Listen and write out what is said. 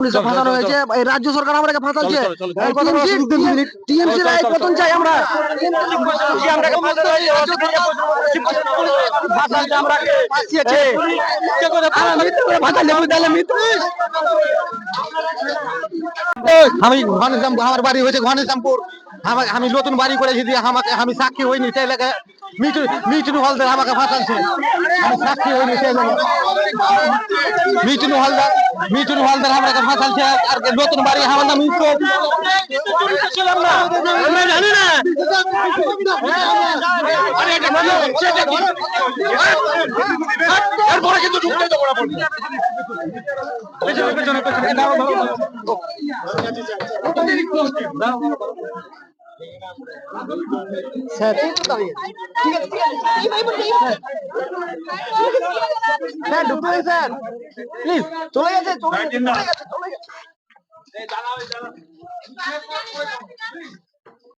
পুলিশে ফাঁসানো হয়েছে, এই রাজ্য সরকার আমাদেরকে ফাঁসাচ্ছে। টিএমসি রায় পতন চাই আমরা। আমি ঘনশ্যামপুর, আমার বাড়ি হয়েছে ঘনশ্যামপুর। আমি নতুন বাড়ি করেছি দিয়ে আমাকে, আমি সাক্ষী হইনি সেই এলাকায় মিঠুন হলদার আমাকে ফাঁসাচ্ছে। আমি সাক্ষী হইনি সেই এলাকায়। মিঠুন হলদার আমাকে ফাঁসাচ্ছে। আর নতুন বাড়ি আমার নাম আমরা জানি না। এরপরে কিন্তু ঢুকতে দেবো না। স্যার স্যার ঢুকতে স্যার প্লিজ চলে গেছে।